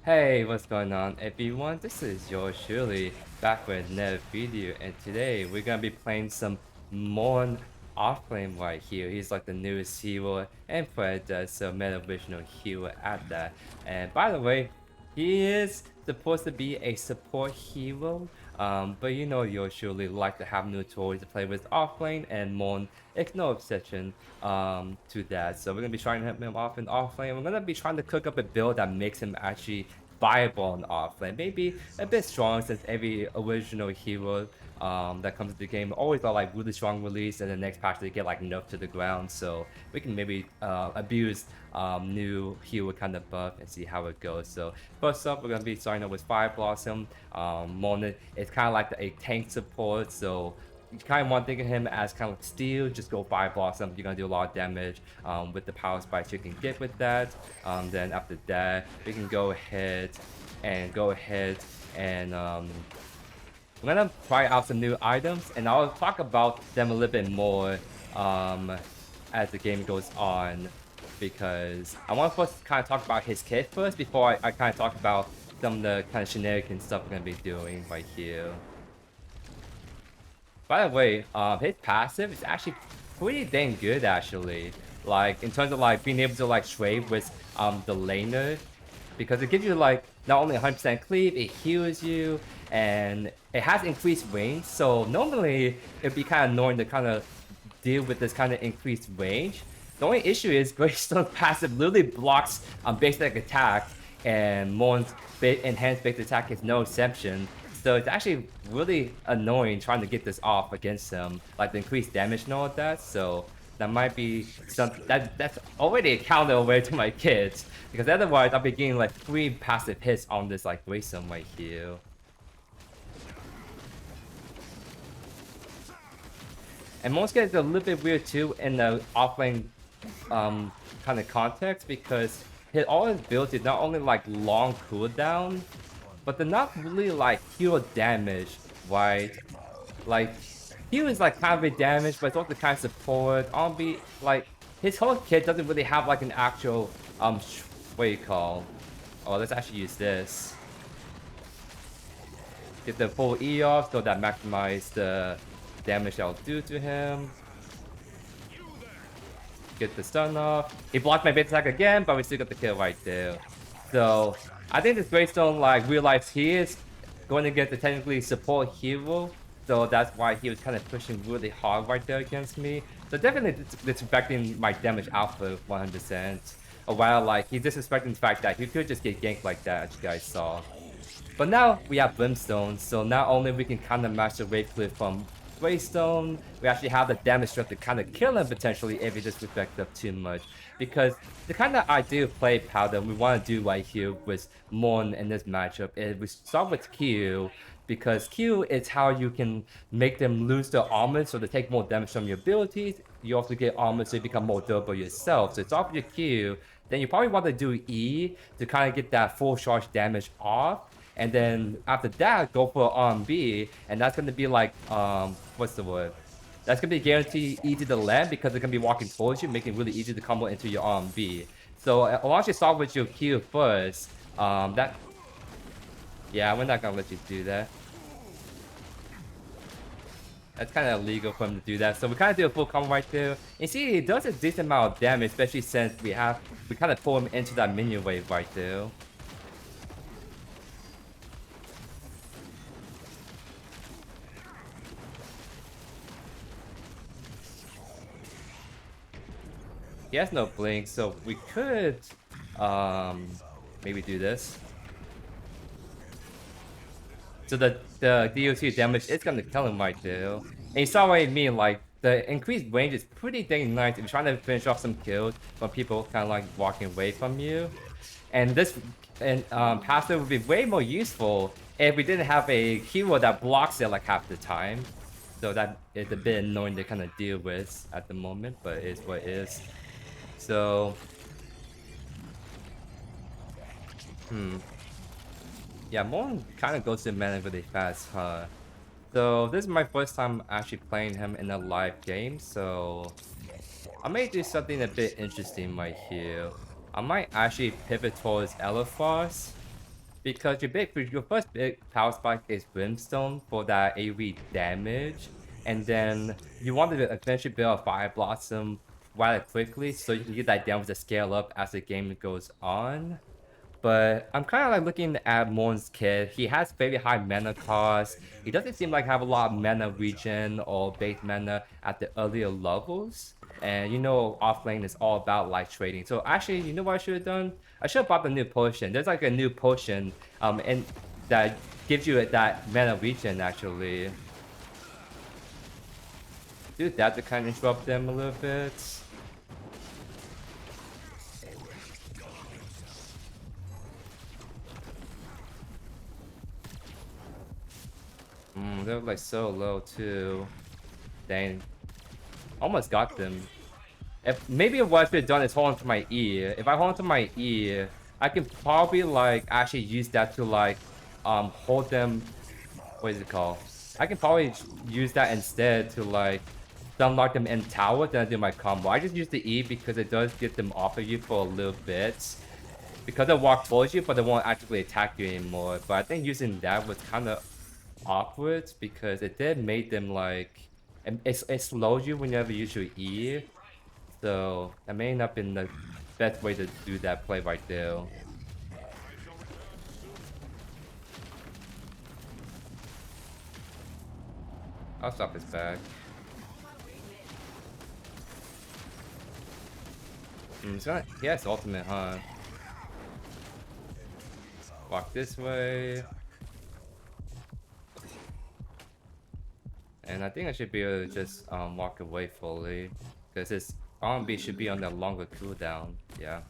Hey, what's going on everyone? This is yours truly back with another video, and today we're gonna be playing some Mourn OFFLANE right here. He's like the newest hero and Predecessor meta original hero at that. And by the way, he is supposed to be a support hero, but you know yours truly like to have new toys to play with OFFLANE, and Mourn it's no exception to that. So we're gonna be trying to hit him off in OFFLANE. We're gonna be trying to cook up a build that makes him actually viable on OFFLANE. Maybe a bit strong, since every original hero that comes to the game always got like really strong release, and the next patch they get like nerfed to the ground. So we can maybe abuse new hero kind of buff and see how it goes. So first up, we're gonna be starting up with Fire Blossom. Mona is kind of like a tank support, so you kind of want to think of him as kind of like steel. Just go Fire Blossom, you're gonna do a lot of damage with the power spikes you can get with that. Then after that, we can go ahead and I'm gonna try out some new items, and I'll talk about them a little bit more as the game goes on, because I want to first kind of talk about his kit first before I kind of talk about some of the kind of shenanigans stuff we're gonna be doing right here. By the way, his passive is actually pretty dang good actually. Like in terms of like being able to like trade with the laner, because it gives you like not only 100% cleave, it heals you, and it has increased range. So normally it'd be kind of annoying to kind of deal with this kind of increased range. The only issue is Greystone's passive literally blocks basic attack, and Mourn's enhanced basic attack is no exception. So it's actually really annoying trying to get this off against him, like the increased damage and all of that. So that might be something that's already a counter away to my kids, because otherwise I'll be getting like 3 passive hits on this like Greystone right here. And most guys are a little bit weird too in the offlane kind of context, because all his builds is not only like long cooldown, but they're not really like pure damage, right? Like he was like kind of a damage, but it's also kind of support. Be like his whole kit doesn't really have like an actual what do you call? Oh, let's actually use this. Get the full E off so that maximize the damage I'll do to him. Get the stun off. He blocked my base attack again, but we still got the kill right there. So I think this Greystone like realized he is going to get the technically support hero, so that's why he was kind of pushing really hard right there against me. So definitely disrespecting my damage output 100%. While like he's disrespecting the fact that he could just get ganked like that, as you guys saw. But now we have Brimstone, so not only we can kind of match the rate clip from Greystone, we actually have the damage strength to kind of kill him potentially if he disrespects up too much. Because the kind of ideal play pattern we want to do right here with Mourn in this matchup is we start with Q, because Q is how you can make them lose their armor, so they take more damage from your abilities. You also get armor, so you become more durable yourself. So it's off your Q, then you probably want to do E to kind of get that full charge damage off. And then after that, go for B, and that's gonna be like what's the word? That's gonna be guaranteed easy to land, because they're gonna be walking towards you, making it really easy to combo into your B. So as long as you start with your Q first, yeah, we're not gonna let you do that. That's kind of illegal for him to do that. So we kind of do a full combo right there. And see, it does a decent amount of damage, especially since we kind of pull him into that minion wave right there. He has no blink, so we could maybe do this. So the DOT damage is gonna kill him right there. And you saw what I mean, like the increased range is pretty dang nice if you're trying to finish off some kills from people kind of like walking away from you. And this passive would be way more useful if we didn't have a hero that blocks it like half the time. So that is a bit annoying to kind of deal with at the moment, but it's what it is. So, yeah, Mourn kind of goes to mana really fast, huh? So this is my first time actually playing him in a live game, so I may do something a bit interesting right here. I might actually pivot towards Elafrost, Because your first big power spike is Brimstone for that AoE damage, and then you want to eventually build a Fire Blossom rather quickly so you can get that damage to scale up as the game goes on. But I'm kind of like looking at Morn's kit. He has very high mana cost. He doesn't seem like have a lot of mana regen or base mana at the earlier levels. And you know, offlane is all about light trading. So actually, you know what I should have done? I should have bought the new potion. There's like a new potion, and that gives you that mana regen actually. Do that to kind of interrupt them a little bit. They're like so low too. Dang. Almost got them. Maybe what I should have done is hold on to my E. If I hold on to my E, I can probably like actually use that to like hold them. What is it called? I can probably use that instead to like unlock them in tower, then I do my combo. I just use the E because it does get them off of you for a little bit. Because they walk towards you, but they won't actively attack you anymore. But I think using that was kind of awkward because it did make them like it slows you whenever you use your E. So that may not have been the best way to do that play right there. I'll stop his back. He has ultimate, huh? Walk this way. And I think I should be able to just walk away fully. Because his R&B should be on the longer cooldown. Yeah.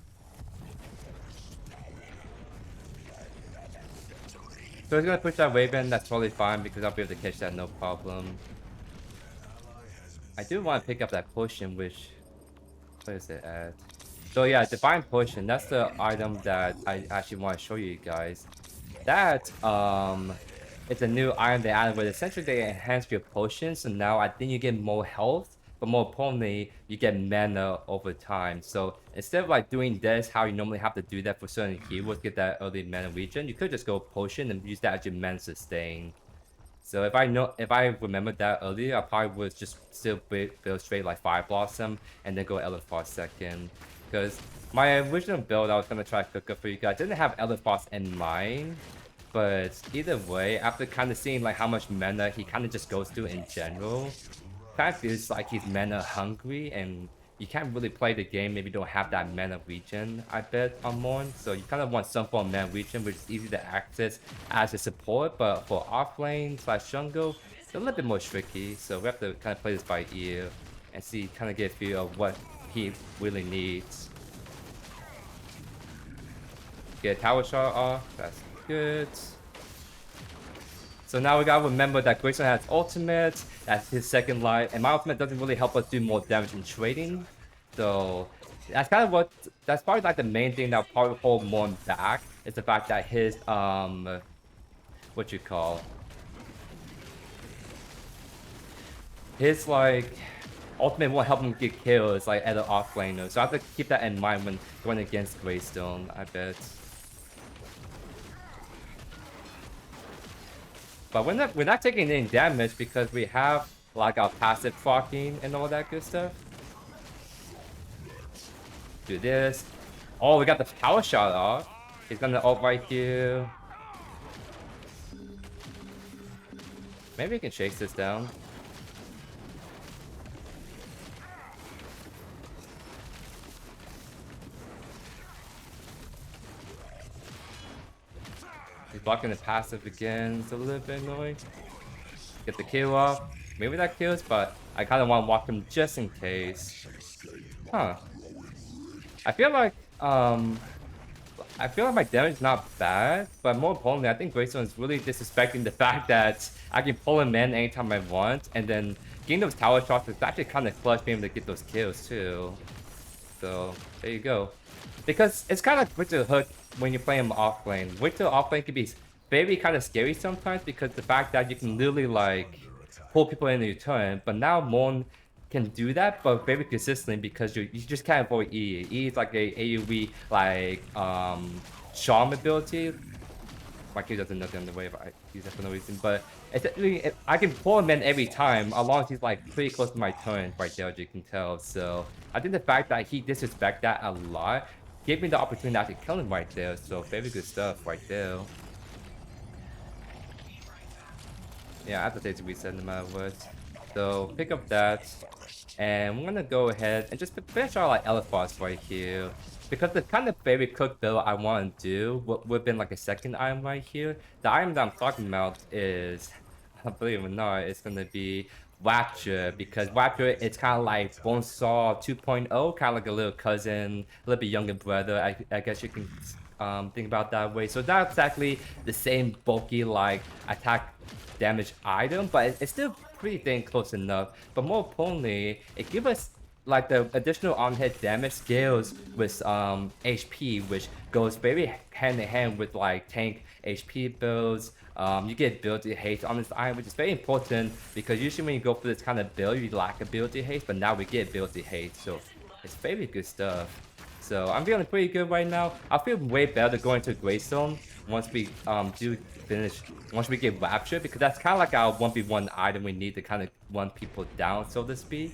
So he's gonna push that wave in, that's totally fine because I'll be able to catch that no problem. I do want to pick up that potion, which... Where is it at? So yeah, Divine Potion, that's the item that I actually want to show you guys. That, it's a new item they added where essentially they enhance your potions, so now I think you get more health, but more importantly, you get mana over time. So instead of like doing this, how you normally have to do that for certain heroes, get that early mana regen, you could just go potion and use that as your mana sustain. So if I remembered that earlier, I probably would just still build straight like Fire Blossom and then go Elafrost second. Because my original build I was gonna try to cook up for you guys didn't have Elafrost in mind. But either way, after kind of seeing like how much mana he kind of just goes through in general, kind of feels like he's mana hungry and you can't really play the game if you don't have that mana regen, I bet, on Morn. So you kind of want some form of mana regen, which is easy to access as a support, but for offlane / jungle, it's a little bit more tricky. So we have to kind of play this by ear and see, kind of get a feel of what he really needs. Get a tower shot off, that's good. So now we gotta remember that Grayson has ultimate, that's his second life, and my ultimate doesn't really help us do more damage in trading. So that's kind of that's probably like the main thing that'll probably hold Morn back, is the fact that his, what you call, his like, ultimate won't help him get kills like at an offlaner. So I have to keep that in mind when going against Greystone, I bet. But we're not taking any damage because we have like our passive proccing and all that good stuff. Do this. Oh, we got the power shot off. He's gonna ult right here. Maybe we can chase this down. He's blocking the passive again. It's a little bit annoying. Get the kill off. Maybe that kills, but I kind of want to walk him just in case. Huh. I feel like my damage is not bad, but more importantly, I think Greystone is really disrespecting the fact that I can pull him in anytime I want, and then getting those tower shots is actually kind of clutch being able to get those kills too. So there you go. Because it's kind of quick to hook when you're playing offlane. Wait till offlane can be very kind of scary sometimes because the fact that you can literally like pull people in your turn, but now Morn can do that, but very consistently because you just can't avoid E. E is like a AoE like charm ability. my kid doesn't nothing on the wave. I use that for no reason. But essentially, I can pull him in every time, as long as he's like pretty close to my turn right there, as you can tell. So I think the fact that he disrespect that a lot gave me the opportunity to actually kill him right there. So very good stuff right there. Yeah, I have to say to reset no matter what. So pick up that, and we're gonna go ahead and just finish our like Elafrost right here. Because the kind of very cook build I want to do would have been like a second item right here. The item that I'm talking about is, believe it or not, it's gonna be Rapture, because Rapture it's kind of like Bonesaw 2.0, kind of like a little cousin, a little bit younger brother. I guess you can think about that way. So not exactly the same bulky like attack damage item, but it's still pretty dang close enough. But more importantly, it gives us like the additional on-hit damage scales with HP, which goes very hand in hand with like tank HP builds. You get ability haste on this item, which is very important because usually when you go for this kind of build, you lack ability haste, but now we get ability haste, so it's very good stuff. So I'm feeling pretty good right now. I feel way better going to Greystone once we do finish, once we get Rapture, because that's kind of like our 1v1 item we need to kind of run people down, so to speak.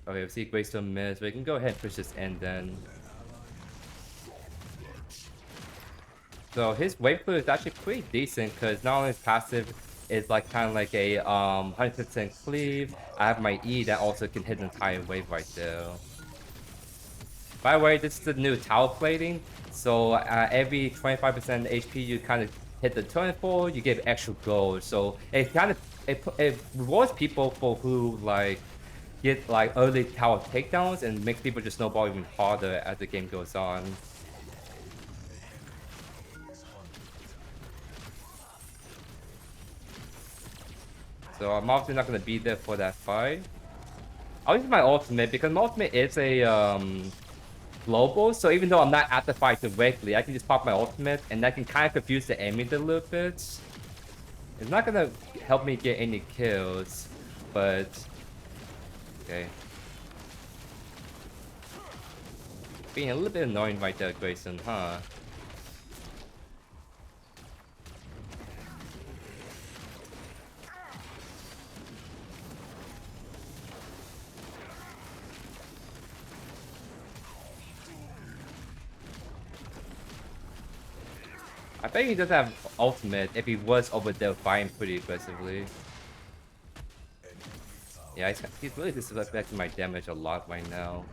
Okay, we see Greystone miss. We can go ahead and push this end then. So his wave clear is actually pretty decent because not only his passive is like kind of like a 100% cleave, I have my E that also can hit an entire wave right there. By the way, this is the new tower plating. So every 25% HP you kind of hit the turn for, you get extra gold. So it kind of it rewards people for who like get like early tower takedowns and makes people just snowball even harder as the game goes on. So I'm obviously not gonna be there for that fight. I'll use my ultimate because my ultimate is a global, so even though I'm not at the fight directly, I can just pop my ultimate and that can kind of confuse the enemies a little bit. It's not gonna help me get any kills, but okay. Being a little bit annoying right there, Grayson, huh? I bet he does have ultimate if he was over there fighting pretty aggressively. Yeah, he's really disrespecting my damage a lot right now.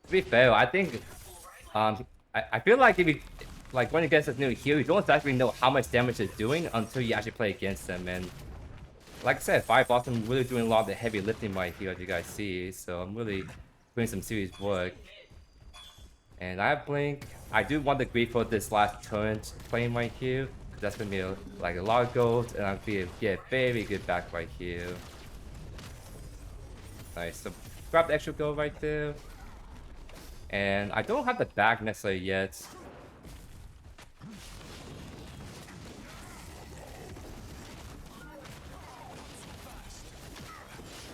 To be fair, I think I feel like if you like when against a new hero, you don't actually know how much damage it's doing until you actually play against them. And like I said, Fireboss, I'm really doing a lot of the heavy lifting right here, as you guys see. So I'm really doing some serious work. And I have Blink. I do want to grief for this last turn playing right here. That's gonna be like a lot of gold, and I'm gonna get very good back right here. Nice. So grab the extra gold right there. And I don't have the bag necessarily yet.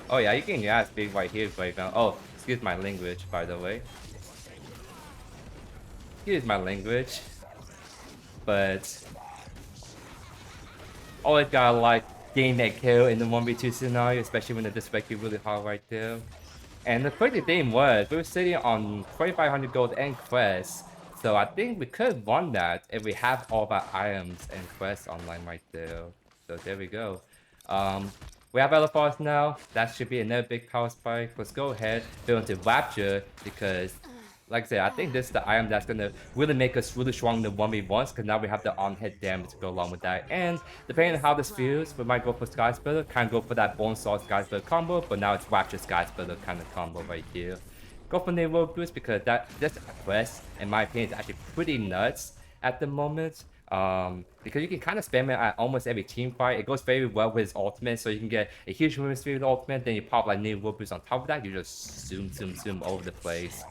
Oh yeah, you can ass big right here right now. Oh, excuse my language, by the way. Excuse my language. But always gotta like gain that kill in the 1v2 scenario, especially when they disrespect you really hard right there. And the crazy thing was, we were sitting on 2500 gold and Crest, so I think we could have won that if we have all of our items and Crest online right there. So there we go. We have Elafrost now. That should be another big power spike. Let's go ahead, build into Rapture, because like I said, I think this is the item that's gonna really make us really strong in the 1v1s, because now we have the on-hit damage to go along with that. And depending on how this feels, we might go for Sky Splitter, kind of go for that Bonesaw Sky Splitter combo, but now it's Rapture Sky Splitter kind of combo right here. Go for Nyr Warboots because this quest, in my opinion, is actually pretty nuts at the moment. Because you can kind of spam it at almost every team fight. It goes very well with his ultimate, so you can get a huge movement speed with ultimate, then you pop like Nyr Warboots on top of that, you just zoom over the place.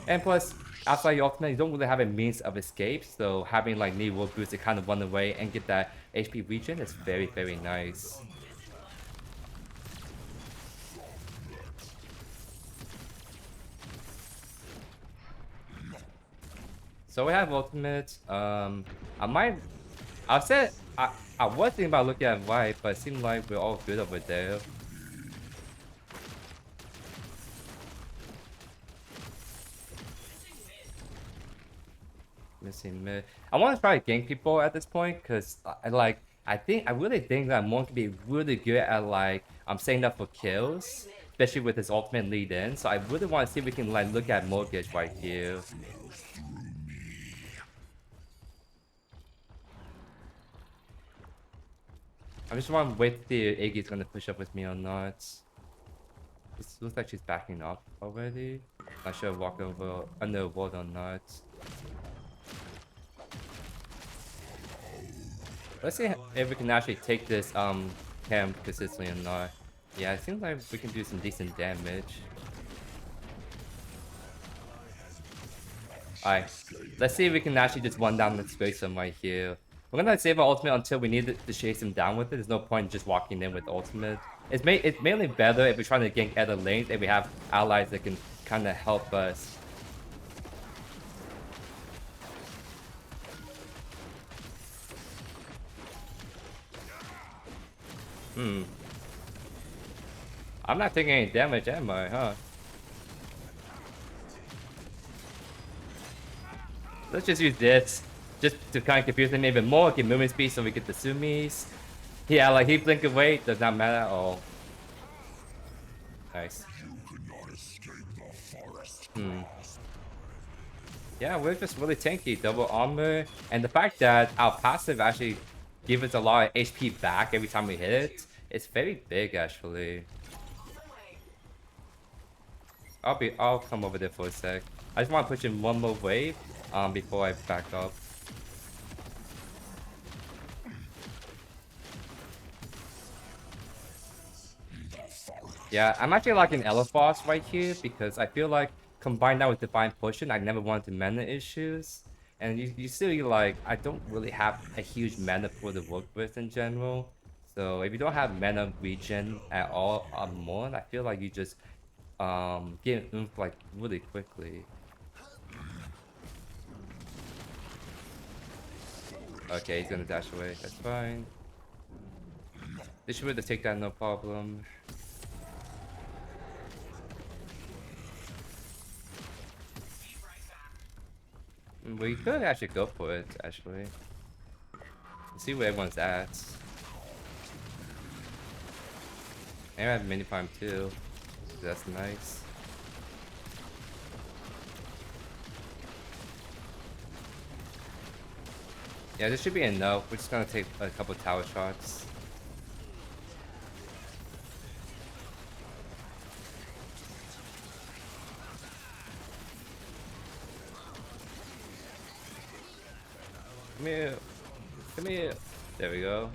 And plus, outside your ultimate, you don't really have a means of escape, so having like Nyr Warboots to kind of run away and get that HP regen is very, very nice. So we have ultimate. I said I was thinking about looking at white, but it seemed like we're all good over there. Missing mid. I want to try to gank people at this point because I really think that Mon can be really good at like setting up for kills, especially with his ultimate lead in. So I really want to see if we can like look at mortgage right here. I just want to wait to see if Iggy's gonna push up with me or not. It looks like she's backing up already. Not sure if walk over under a wall or not. Let's see if we can actually take this camp consistently or not. Yeah, it seems like we can do some decent damage. Alright, let's see if we can actually just run down the space right here. We're gonna save our ultimate until we need to chase him down with it. There's no point just walking in with ultimate. It's mainly better if we're trying to gank other lanes and we have allies that can kind of help us. I'm not taking any damage, am I, huh? Let's just use this. Just to kind of confuse him even more, get movement speed so we get the Sumis. Yeah, like he blink away, does not matter at all. Nice. Yeah, we're just really tanky, double armor. And the fact that our passive actually gives us a lot of HP back every time we hit it, it's very big actually. I'll come over there for a sec. I just want to push in one more wave before I back up. Yeah, I'm actually liking Elafrost right here because I feel like combined that with Divine Potion, I never wanted mana issues. And you still like, I don't really have a huge mana pool to work with in general. So if you don't have mana regen at all on Morn, I feel like you just get oomph like really quickly. Okay, he's gonna dash away, that's fine. They should be able to take that no problem. We could actually go for it, actually. Let's see where everyone's at. And I have mini farm too. That's nice. Yeah, this should be enough. We're just gonna take a couple tower shots. Come here. Come here. There we go.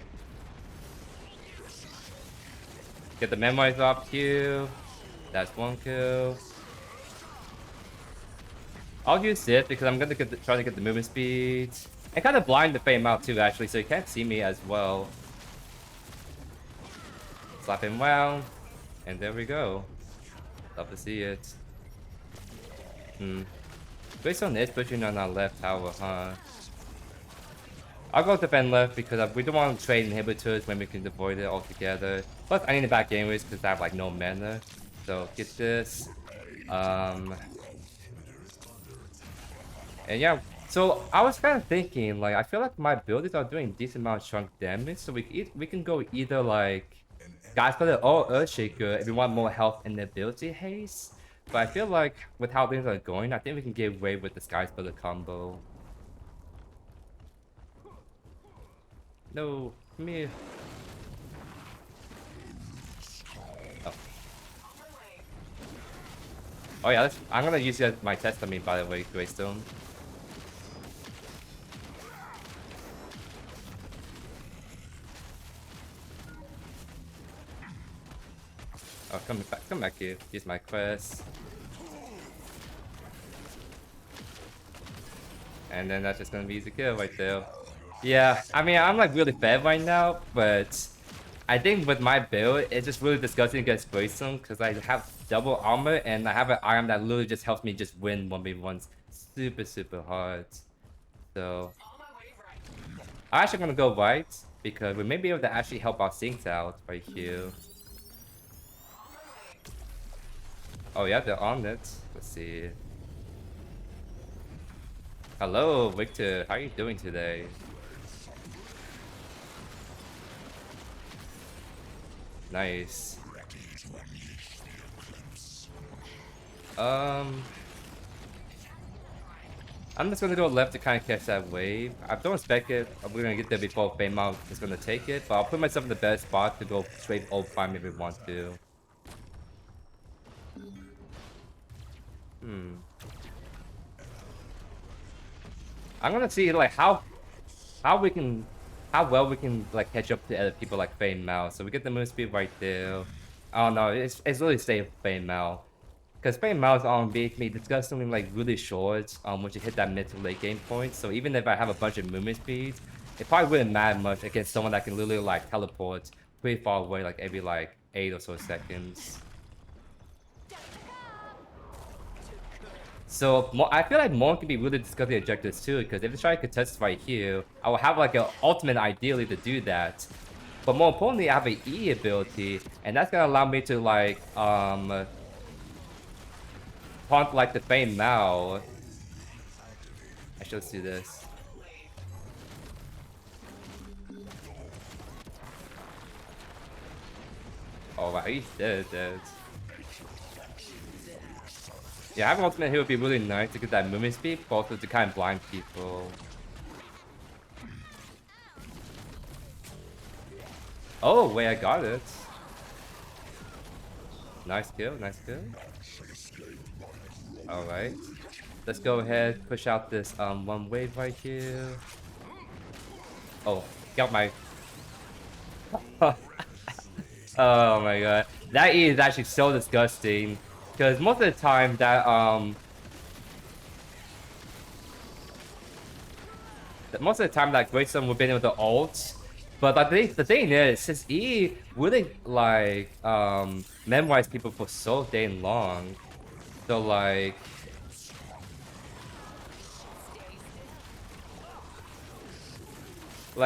Get the memories off Q. That's one kill. I'll use this because I'm gonna try to get the movement speed. And kind of blind the Fame out too, actually, so you can't see me as well. Slap him well. And there we go. Love to see it. Based on this, pushing on our left tower, huh? I'll go defend left because we don't want to trade inhibitors when we can avoid it altogether. Plus, I need to back anyways because I have like no mana. So get this. And yeah, so I was kind of thinking like I feel like my abilities are doing decent amount of chunk damage, so we can go either like Guys Splitter or Earthshaker if we want more health and ability haste. But I feel like with how things are going, I think we can get away with the Sky Splitter combo. No, come here. Oh, oh yeah, I'm gonna use it as my test on me, by the way, Greystone. Oh, come back here. Use my Crest. And then that's just gonna be easy kill right there. Yeah, I mean, I'm like really fed right now, but I think with my build, it's just really disgusting against Greystone because I have double armor and I have an item that literally just helps me just win 1v1s super hard. So I'm actually gonna go right because we may be able to actually help our sinks out right here. Oh yeah, they're on it. Let's see. Hello, Victor. How are you doing today? Nice. I'm just gonna go left to kind of catch that wave. I don't expect it. We're gonna get there before Feynman is gonna take it, but I'll put myself in the best spot to go straight OFFLANE if we want to. I'm gonna see like how well we can like catch up to other people like Feynman. So we get the move speed right there. Oh no, it's really safe Feynman. Because playing mouse on makes me disgustingly like really short once you hit that mid to late game point. So even if I have a bunch of movement speeds, it probably wouldn't matter much against someone that can literally like teleport pretty far away like every like 8 or so seconds. So I feel like Mon can be really disgusting objectives too, because if they try to contest right here, I will have like an ultimate ideally to do that. But more importantly, I have an E ability, and that's gonna allow me to like taunt like the Feynman now. I should do this. Oh wow, he's dead. Yeah, having ultimate here would be really nice to get that movement speed, but also to kind of blind people. Oh wait, I got it. Nice kill, nice kill. Alright. Let's go ahead, push out this one wave right here. Oh, got my oh my god. That E is actually so disgusting. Because most of the time that Greystone would have been able to ult. But the thing is, his E really like memorize people for so dang long. So like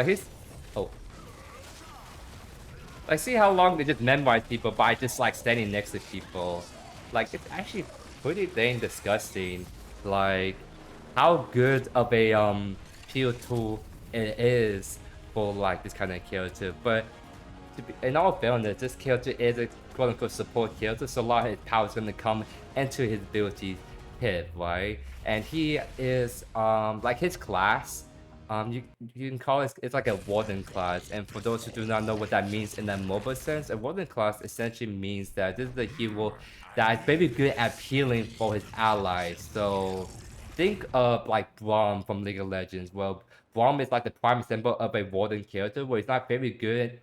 he's I see how long they just memorize people by just like standing next to people. Like it's actually pretty dang disgusting. Like how good of a peel tool it is for like this kind of character. But in all fairness, this character is a quote unquote support character, so a lot of his power is gonna come into his ability hit, right? And he is like his class. You can call it, it's like a warden class, and for those who do not know what that means in that mobile sense, a warden class essentially means that this is a hero that is very good at healing for his allies. So think of like Braum from League of Legends. Well, Braum is like the prime example of a warden character where he's not very good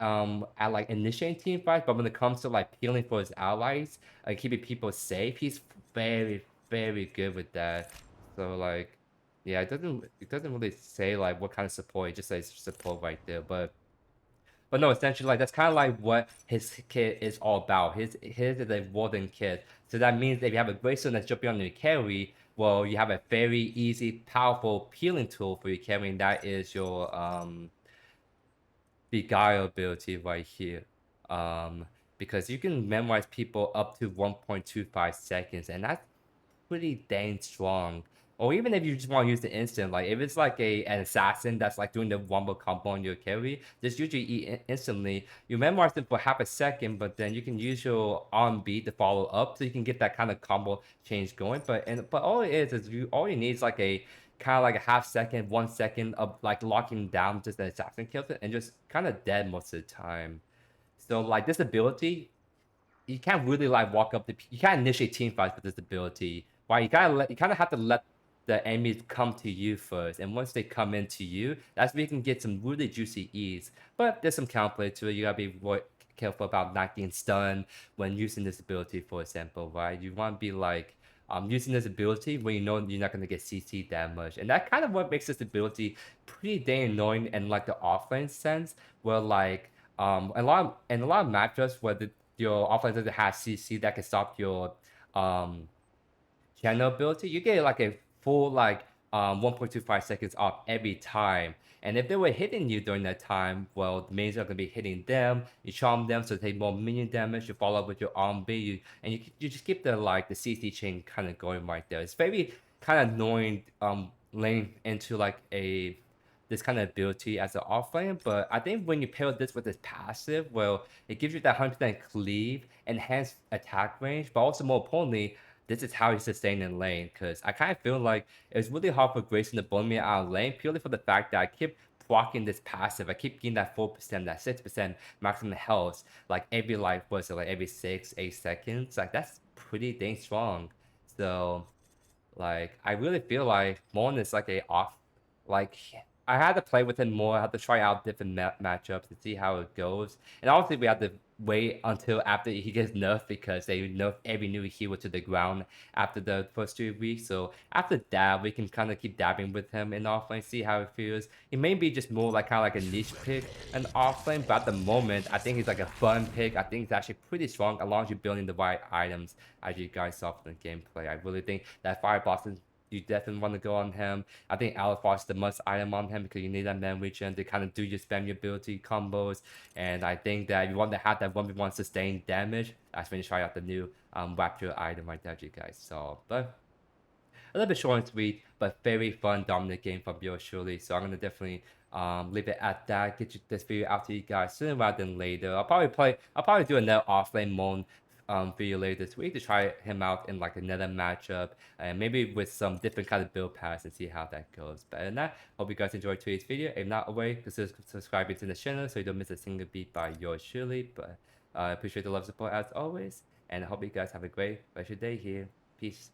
at like initiating team fights, but when it comes to like healing for his allies and keeping people safe, he's very good with that. So like yeah, it doesn't really say like what kind of support, it just says support right there. But no, essentially like that's kind of like what his kit is all about. His is a warden kit. So that means if you have a Greystone that's jumping on your carry, well you have a very easy, powerful healing tool for your carry, and that is your Beguile ability right here. Because you can memorize people up to 1.25 seconds, and that's pretty dang strong. Or even if you just want to use the instant, like if it's like an assassin that's like doing the wombo combo on your carry, just usually eat instantly. You memorize them for half a second, but then you can use your R&B to follow up, so you can get that kind of combo change going. But all it is all you need is like a kind of like a half second, 1 second of like locking down just an assassin kills it, and just kind of dead most of the time. So like this ability, you can't really like walk up to, you can't initiate team fights with this ability. Right? You kind of have to let the enemies come to you first, and once they come into you, that's where you can get some really juicy E's. But there's some counterplay to it. You gotta be careful about not getting stunned when using this ability, for example, right? You want to be like using this ability when you know you're not gonna get CC that much, and that kind of what makes this ability pretty dang annoying in like the offlane sense, where like a lot of matchups where your offlane doesn't have CC that can stop your channel ability, you get like a full like 1.25 seconds off every time. And if they were hitting you during that time, well, the minions are going to be hitting them. You charm them, so they take more minion damage. You follow up with your arm B, and you just keep the like the CC chain kind of going right there. It's very kind of annoying laying into like a this kind of ability as an offlane, but I think when you pair this with this passive, well, it gives you that 100% cleave, enhanced attack range, but also more importantly, this is how you sustain in lane, because I kind of feel like it's really hard for Grayson to bully me out of lane, purely for the fact that I keep blocking this passive. I keep getting that 4%, that 6% maximum health, like every like, what's it, like every 6-8 seconds? Like, that's pretty dang strong. So, like, I really feel like Mon is like a off, like, I had to play with him more. I had to try out different matchups to see how it goes. And obviously, we had to wait until after he gets nerfed because they nerf every new hero to the ground after the first 2 weeks. So after that, we can kind of keep dabbing with him in offlane, see how it feels. He may be just more like kind of like a niche pick in offlane, but at the moment, I think he's like a fun pick. I think he's actually pretty strong as long as you're building the right items, as you guys saw from the gameplay. I really think that Fire Blossom, you definitely want to go on him. I think Elafrost is the must item on him because you need that man regen to kind of do your spam your ability combos. And I think that if you want to have that 1v1 sustained damage, that's when you try out the new Rapture item right there, you guys. So, but a little bit short and sweet, but very fun, dominant game from YoeYoursTruly. So I'm gonna definitely leave it at that. Get this video out to you guys sooner rather than later. I'll probably do another offlane Moan video later this week to try him out in like another matchup and maybe with some different kind of build paths and see how that goes. But other than that, hope you guys enjoyed today's video. If not, away, consider subscribing to the channel so you don't miss a single beat by YoeYoursTruly. But I appreciate the love support as always, and I hope you guys have a great rest of your day here. Peace.